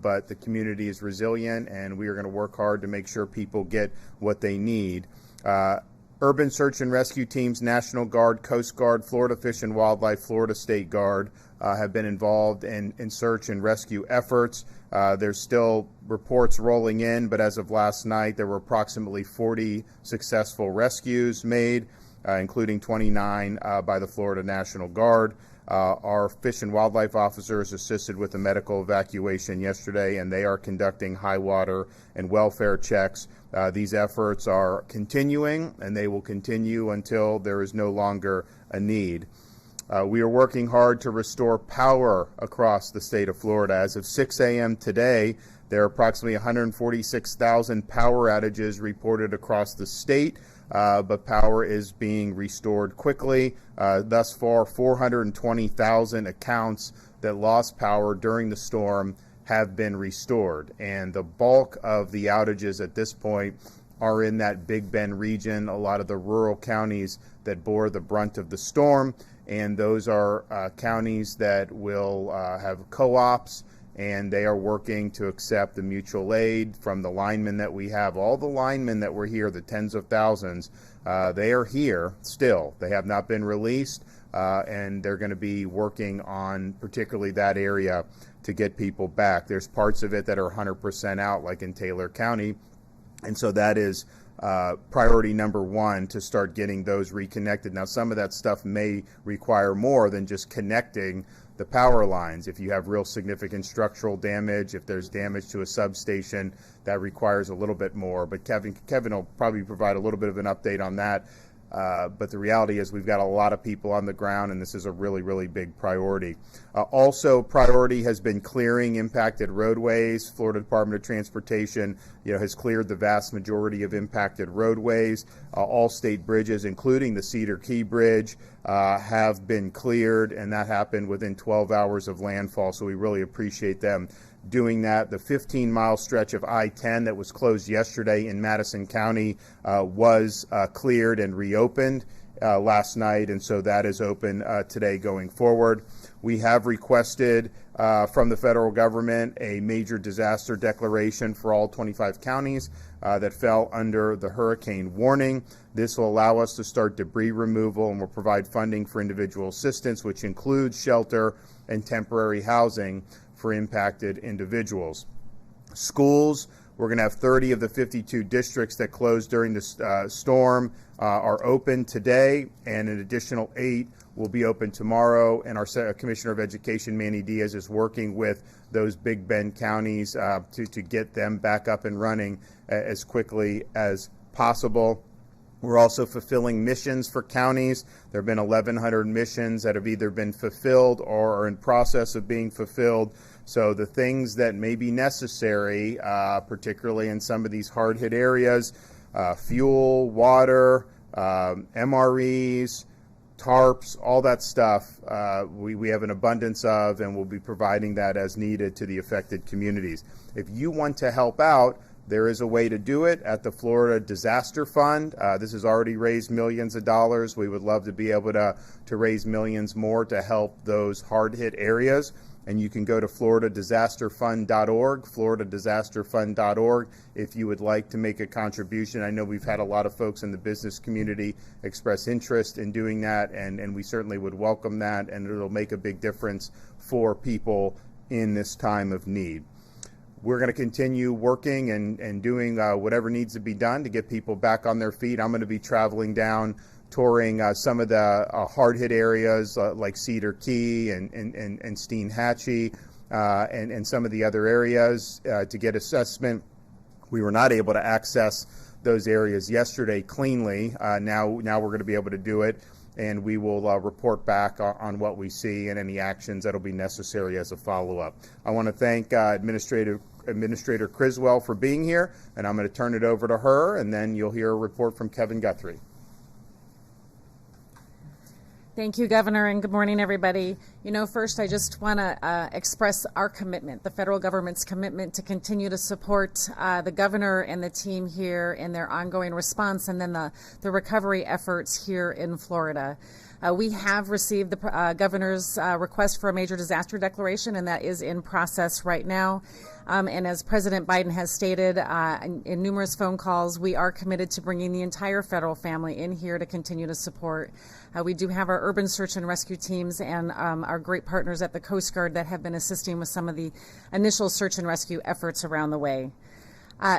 but the community is resilient, and we are going to work hard to make sure people get what they need. Urban Search and Rescue Teams, National Guard, Coast Guard, Florida Fish and Wildlife, Florida State Guard have been involved in search and rescue efforts. There's still reports rolling in, but as of last night, there were approximately 40 successful rescues made, including 29 by the Florida National Guard. Our Fish and Wildlife officers assisted with the medical evacuation yesterday, and they are conducting high water and welfare checks. These efforts are continuing, and they will continue until there is no longer a need. We are working hard to restore power across the state of Florida. As of 6 a.m. today, there are approximately 146,000 power outages reported across the state, but power is being restored quickly. Thus far, 420,000 accounts that lost power during the storm have been restored. And the bulk of the outages at this point are in that Big Bend region, a lot of the rural counties that bore the brunt of the storm. And those are counties that will have co-ops, and they are working to accept the mutual aid from the linemen that we have. All the linemen that were here, the tens of thousands, they are here still. They have not been released, and they're going to be working on particularly that area to get people back. There's parts of it that are 100% out, like in Taylor County, and so that is priority number one, to start getting those reconnected. Now, some of that stuff may require more than just connecting the power lines. If you have real significant structural damage, if there's damage to a substation, that requires a little bit more. But Kevin will probably provide a little bit of an update on that. But the reality is we've got a lot of people on the ground, and this is a really, really big priority. Also, priority has been clearing impacted roadways. Florida Department of Transportation, has cleared the vast majority of impacted roadways. All state bridges, including the Cedar Key Bridge, have been cleared, and that happened within 12 hours of landfall. So we really appreciate them doing that. The 15-mile stretch of I-10 that was closed yesterday in Madison County was cleared and reopened last night, and so that is open today going forward. We have requested from the federal government a major disaster declaration for all 25 counties that fell under the hurricane warning. This will allow us to start debris removal, and will provide funding for individual assistance, which includes shelter and temporary housing for impacted individuals. Schools, we're going to have 30 of the 52 districts that closed during the storm are open today, and an additional 8 will be open tomorrow. And our Commissioner of Education, Manny Diaz, is working with those Big Bend counties to get them back up and running as quickly as possible. We're also fulfilling missions for counties. There have been 1,100 missions that have either been fulfilled or are in process of being fulfilled. So the things that may be necessary, particularly in some of these hard-hit areas, fuel, water, MREs, tarps, all that stuff, we have an abundance of, and we'll be providing that as needed to the affected communities. If you want to help out, there is a way to do it at the Florida Disaster Fund. This has already raised millions of dollars. We would love to be able to raise millions more to help those hard-hit areas. And you can go to floridadisasterfund.org, floridadisasterfund.org, if you would like to make a contribution. I know we've had a lot of folks in the business community express interest in doing that, and we certainly would welcome that, and it'll make a big difference for people in this time of need. We're going to continue working and doing whatever needs to be done to get people back on their feet. I'm going to be traveling down, touring some of the hard-hit areas like Cedar Key and Steinhatchee and some of the other areas to get assessment. We were not able to access those areas yesterday cleanly. Now we're going to be able to do it, and we will report back on what we see and any actions that will be necessary as a follow-up. I want to thank Administrator Criswell for being here, and I'm going to turn it over to her, and then you'll hear a report from Kevin Guthrie. Thank you, Governor, and good morning, everybody. First, I just want to express our commitment, the federal government's commitment to continue to support the governor and the team here in their ongoing response, and then the recovery efforts here in Florida. We have received the governor's request for a major disaster declaration, and that is in process right now. And as President Biden has stated in numerous phone calls, we are committed to bringing the entire federal family in here to continue to support. We do have our urban search and rescue teams and our great partners at the Coast Guard that have been assisting with some of the initial search and rescue efforts around the way.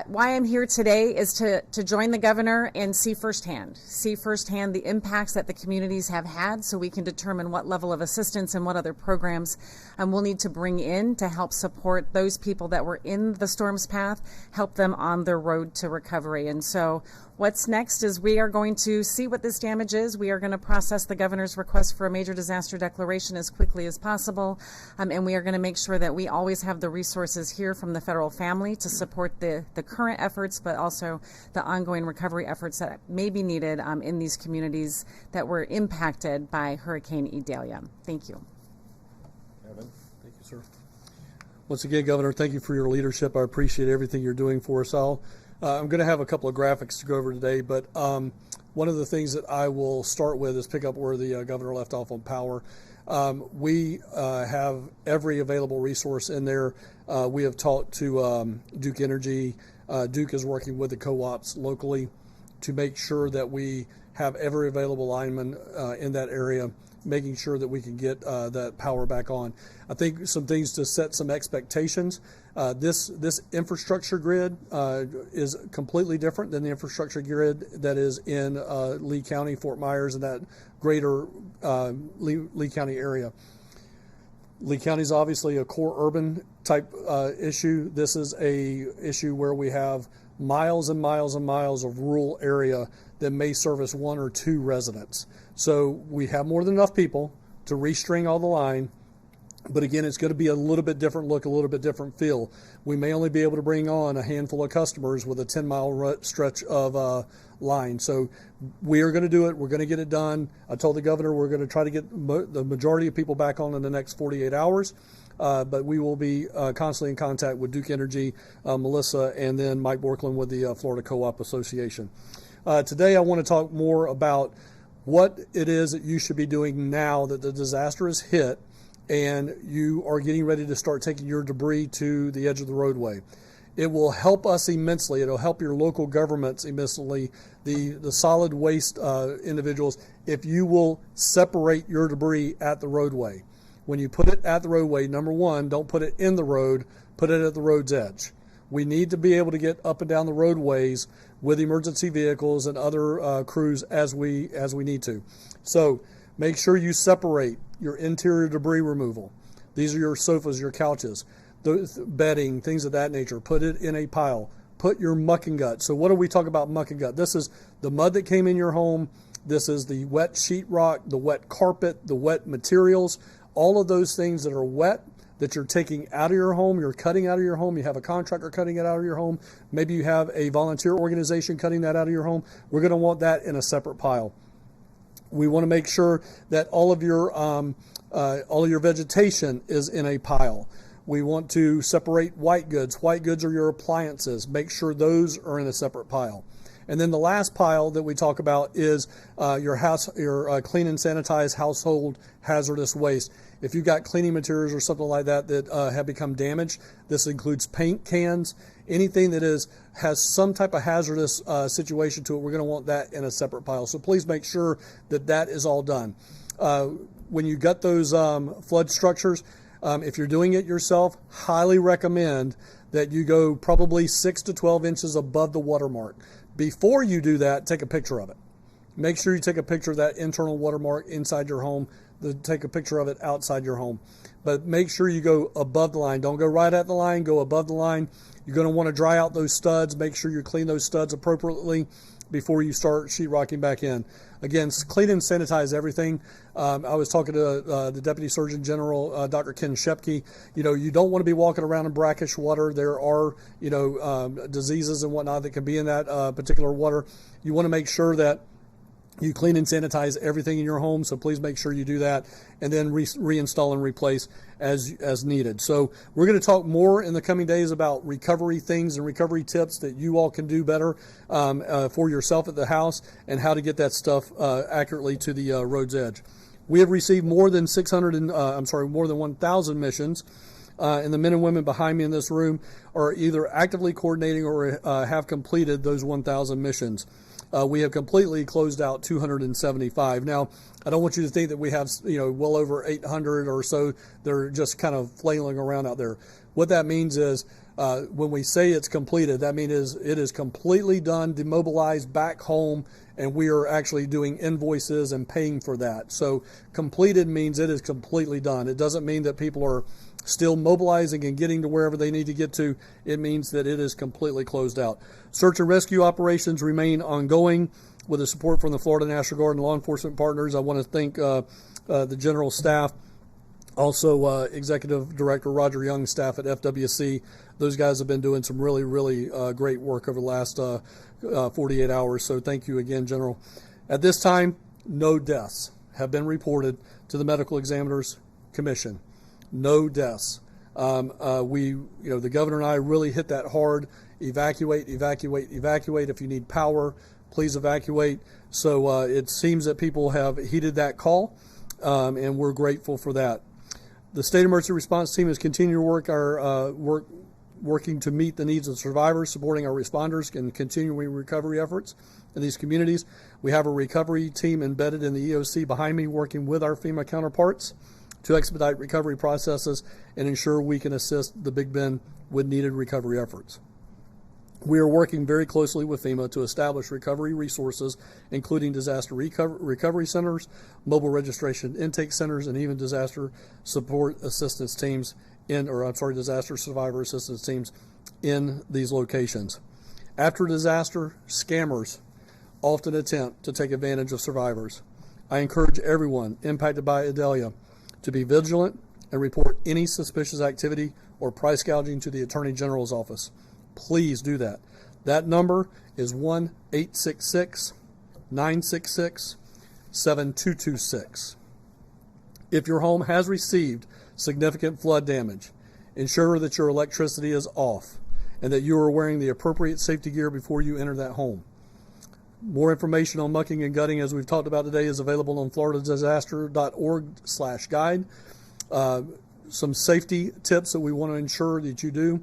Why I'm here today is to join the governor and see firsthand the impacts that the communities have had, so we can determine what level of assistance and what other programs we'll need to bring in to help support those people that were in the storm's path, help them on their road to recovery. And so what's next is we are going to see what this damage is. We are going to process the governor's request for a major disaster declaration as quickly as possible, and we are going to make sure that we always have the resources here from the federal family to support the current efforts, but also the ongoing recovery efforts that may be needed in these communities that were impacted by Hurricane Idalia. Thank you. Evan. Thank you, sir. Once again, Governor, thank you for your leadership. I appreciate everything you're doing for us all. I'm going to have a couple of graphics to go over today, but one of the things that I will start with is pick up where the governor left off on power. We have every available resource in there. We have talked to Duke Energy. Duke is working with the co-ops locally to make sure that we have every available lineman in that area, making sure that we can get that power back on. I think some things to set some expectations. This infrastructure grid is completely different than the infrastructure grid that is in Lee County, Fort Myers, and that greater Lee County area. Lee County is obviously a core urban type issue. This is a issue where we have miles and miles and miles of rural area that may service one or two residents. So we have more than enough people to restring all the line. But again, it's going to be a little bit different look, a little bit different feel. We may only be able to bring on a handful of customers with a 10-mile stretch of line. So we are going to do it. We're going to get it done. I told the governor we're going to try to get the majority of people back on in the next 48 hours. But we will be constantly in contact with Duke Energy, Melissa, and then Mike Borkland with the Florida Co-op Association. Today I want to talk more about what it is that you should be doing now that the disaster has hit and you are getting ready to start taking your debris to the edge of the roadway. It will help us immensely. It'll help your local governments immensely, the solid waste individuals, if you will separate your debris at the roadway. When you put it at the roadway, number one, don't put it in the road, put it at the road's edge. We need to be able to get up and down the roadways with emergency vehicles and other crews as we need to. So make sure you separate your interior debris removal. These are your sofas, your couches, the bedding, things of that nature. Put it in a pile. Put your muck and gut. So what do we talk about muck and gut? This is the mud that came in your home. This is the wet sheetrock, the wet carpet, the wet materials, all of those things that are wet that you're taking out of your home, you're cutting out of your home, you have a contractor cutting it out of your home, maybe you have a volunteer organization cutting that out of your home. We're going to want that in a separate pile. We want to make sure that all of your vegetation is in a pile. We want to separate white goods. White goods are your appliances. Make sure those are in a separate pile. And then the last pile that we talk about is your clean and sanitized household hazardous waste. If you've got cleaning materials or something like that that have become damaged, this includes paint cans, anything that has some type of hazardous situation to it, we're going to want that in a separate pile. So please make sure that that is all done. When you gut those flood structures, if you're doing it yourself, highly recommend that you go probably 6 to 12 inches above the watermark. Before you do that, take a picture of it. Make sure you take a picture of that internal watermark inside your home. Take a picture of it outside your home. But make sure you go above the line. Don't go right at the line. Go above the line. You're going to want to dry out those studs. Make sure you clean those studs appropriately before you start sheetrocking back in. Again, clean and sanitize everything. I was talking to the Deputy Surgeon General, Dr. Ken Shepke. You don't want to be walking around in brackish water. There are, diseases and whatnot that can be in that particular water. You want to make sure that You clean and sanitize everything in your home, so please make sure you do that, and then reinstall and replace as needed. So we're going to talk more in the coming days about recovery things and recovery tips that you all can do better for yourself at the house, and how to get that stuff accurately to the road's edge. We have received more than 1,000 missions. And the men and women behind me in this room are either actively coordinating or have completed those 1,000 missions. We have completely closed out 275. Now, I don't want you to think that we have, well over 800 or so. They're just kind of flailing around out there. What that means is, when we say it's completed, that means it is completely done, demobilized, back home, and we are actually doing invoices and paying for that. So completed means it is completely done. It doesn't mean that people are still mobilizing and getting to wherever they need to get to. It means that it is completely closed out. Search and rescue operations remain ongoing with the support from the Florida National Guard and law enforcement partners. I want to thank the general staff, also Executive Director Roger Young's staff at FWC. Those guys have been doing some really, really great work over the last 48 hours. So thank you again, General. At this time, no deaths have been reported to the Medical Examiners Commission. No deaths. The governor and I really hit that hard. Evacuate, evacuate, evacuate. If you need power, please evacuate. So it seems that people have heeded that call, and we're grateful for that. The State Emergency Response Team is continuing to working to meet the needs of survivors, supporting our responders, and continuing recovery efforts in these communities. We have a recovery team embedded in the EOC behind me, working with our FEMA counterparts to expedite recovery processes and ensure we can assist the Big Bend with needed recovery efforts. We are working very closely with FEMA to establish recovery resources, including disaster recovery centers, mobile registration intake centers, and even disaster support assistance teams disaster survivor assistance teams in these locations. After disaster, scammers often attempt to take advantage of survivors. I encourage everyone impacted by Idalia to be vigilant and report any suspicious activity or price gouging to the Attorney General's office. Please do that. That number is 1-866-966-7226. If your home has received significant flood damage, ensure that your electricity is off and that you are wearing the appropriate safety gear before you enter that home. More information on mucking and gutting, as we've talked about today, is available on floridadisaster.org/guide. Some safety tips that we want to ensure that you do.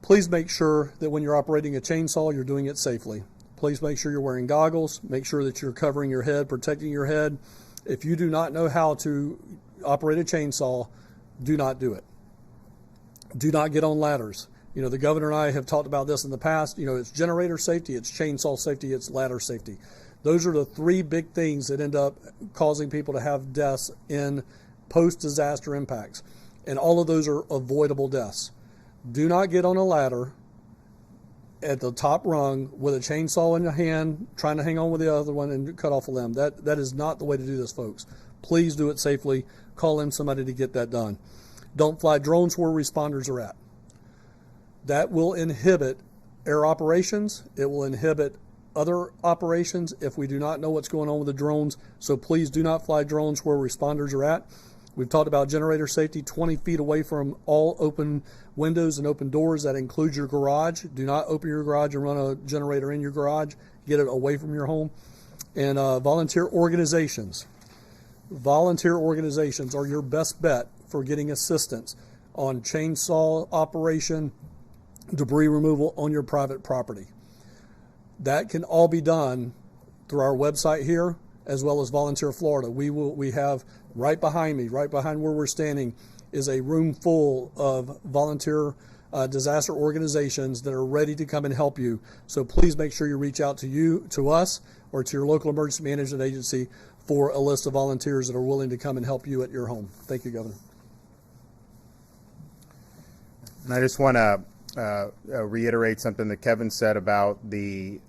Please make sure that when you're operating a chainsaw, you're doing it safely. Please make sure you're wearing goggles. Make sure that you're covering your head, protecting your head. If you do not know how to operate a chainsaw, do not do it. Do not get on ladders. The governor and I have talked about this in the past. It's generator safety, it's chainsaw safety, it's ladder safety. Those are the three big things that end up causing people to have deaths in post-disaster impacts. And all of those are avoidable deaths. Do not get on a ladder at the top rung with a chainsaw in your hand, trying to hang on with the other one and cut off a limb. That is not the way to do this, folks. Please do it safely. Call in somebody to get that done. Don't fly drones where responders are at. That will inhibit air operations. It will inhibit other operations if we do not know what's going on with the drones. So please do not fly drones where responders are at. We've talked about generator safety, 20 feet away from all open windows and open doors. That includes your garage. Do not open your garage and run a generator in your garage. Get it away from your home. And volunteer organizations. Volunteer organizations are your best bet for getting assistance on chainsaw operation, debris removal on your private property. That can all be done through our website here, as well as Volunteer Florida. We have right behind me, right behind where we're standing, is a room full of volunteer disaster organizations that are ready to come and help you. So please make sure you reach out to us, or to your local emergency management agency for a list of volunteers that are willing to come and help you at your home. Thank you, Governor. And I just want to reiterate something that Kevin said about the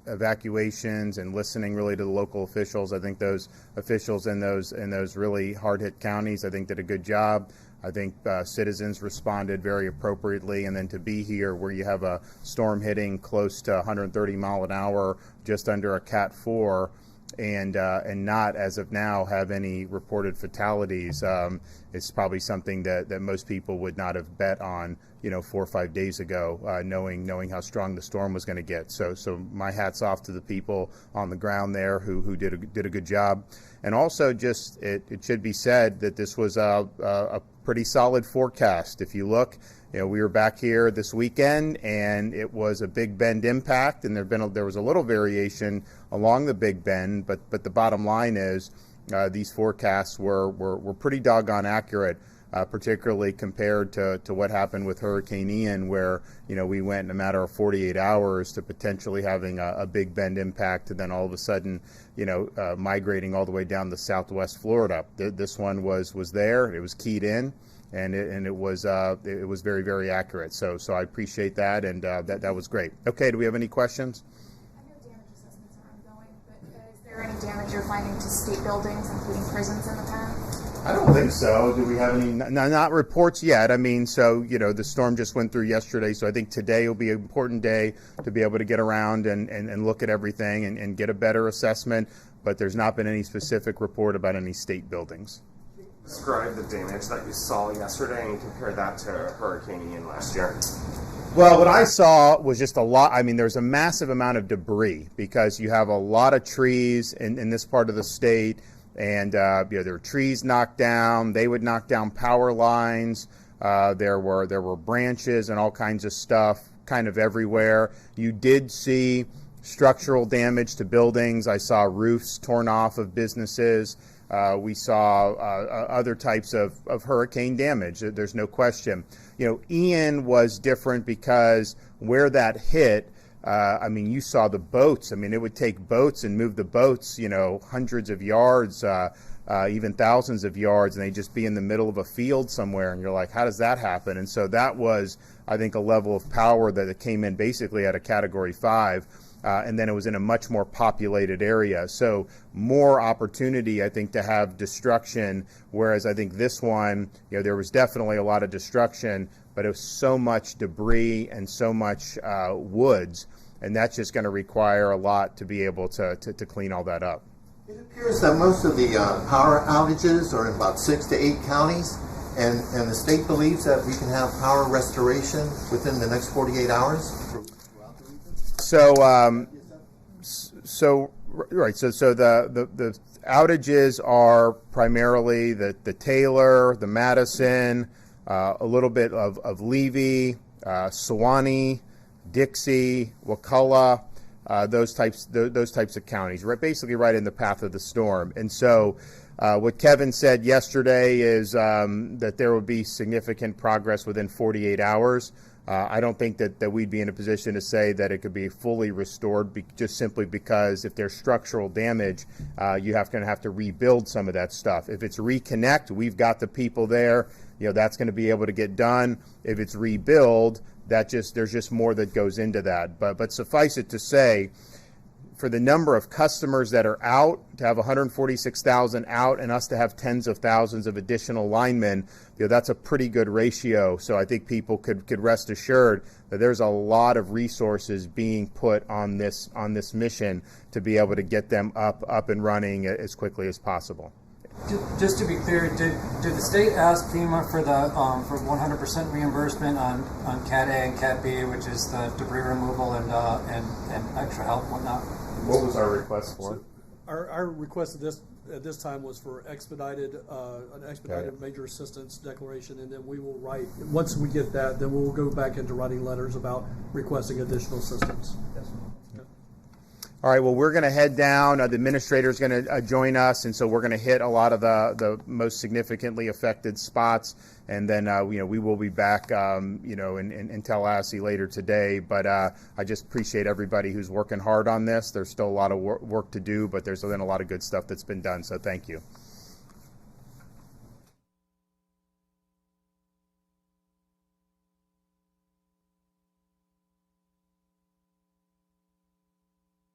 evacuations and listening really to the local officials. I think those officials in those really hard-hit counties, I think, did a good job. I think citizens responded very appropriately, and then to be here where you have a storm hitting close to 130 mile an hour, just under a Cat 4, and not, as of now, have any reported fatalities, it's probably something that most people would not have bet on, 4 or 5 days ago, knowing how strong the storm was going to get. So my hat's off to the people on the ground there who did a good job. And also, just it should be said that this was a pretty solid forecast. If you look, we were back here this weekend, and it was a Big Bend impact, and there was a little variation along the Big Bend, but the bottom line is these forecasts were pretty doggone accurate, particularly compared to what happened with Hurricane Ian, where we went in a matter of 48 hours to potentially having a Big Bend impact, and then all of a sudden, migrating all the way down to Southwest Florida. This one was there. It was keyed in, and it was very, very accurate. So I appreciate that, and that was great. Okay, do we have any questions? I know damage assessments are ongoing, but is there any damage you're finding to state buildings, including prisons, in the past? I don't think so. Do we have any? Not reports yet. I mean, the storm just went through yesterday, so I think today will be an important day to be able to get around and look at everything and get a better assessment, but there's not been any specific report about any state buildings. Describe the damage that you saw yesterday and compare that to Hurricane Ian last year. Well, what I saw was just a lot. I mean, there's a massive amount of debris because you have a lot of trees in this part of the state. And there were trees knocked down. They would knock down power lines. There were branches and all kinds of stuff kind of everywhere. You did see structural damage to buildings. I saw roofs torn off of businesses. We saw other types of hurricane damage. There's no question. Ian was different because where that hit, you saw the boats. It would take boats and move the boats, hundreds of yards, even thousands of yards, and they'd just be in the middle of a field somewhere. And you're like, how does that happen? And so that was, I think, a level of power that it came in basically at a Category 5. And then it was in a much more populated area. So more opportunity, I think, to have destruction, whereas I think this one, there was definitely a lot of destruction, but it was so much debris and so much woods, and that's just going to require a lot to be able to clean all that up. It appears that most of the power outages are in about 6 to 8 counties, and the state believes that we can have power restoration within the next 48 hours throughout the region. So the outages are primarily the Taylor, the Madison, a little bit of Levy, Sewanee, Dixie, Wakulla, those types of counties, basically right in the path of the storm. And so what Kevin said yesterday is that there would be significant progress within 48 hours. I don't think that we'd be in a position to say that it could be fully restored just simply because if there's structural damage, you have to rebuild some of that stuff. If it's reconnect, we've got the people there. That's going to be able to get done. If it's rebuild, there's just more that goes into that. But suffice it to say, for the number of customers that are out, to have 146,000 out and us to have tens of thousands of additional linemen, that's a pretty good ratio. So I think people could rest assured that there's a lot of resources being put on this mission to be able to get them up and running as quickly as possible. Just to be clear, did the state ask FEMA for 100% reimbursement on Cat A and Cat B, which is the debris removal and extra help and whatnot? What was our request for? Our request at this time was for an expedited major assistance declaration, and then we will write. Once we get that, then we'll go back into writing letters about requesting additional assistance. Yes. All right, well, we're going to head down. The administrator is going to join us, and so we're going to hit a lot of the most significantly affected spots, and then we will be back in Tallahassee later today. But I just appreciate everybody who's working hard on this. There's still a lot of work to do, but there's been a lot of good stuff that's been done, so thank you.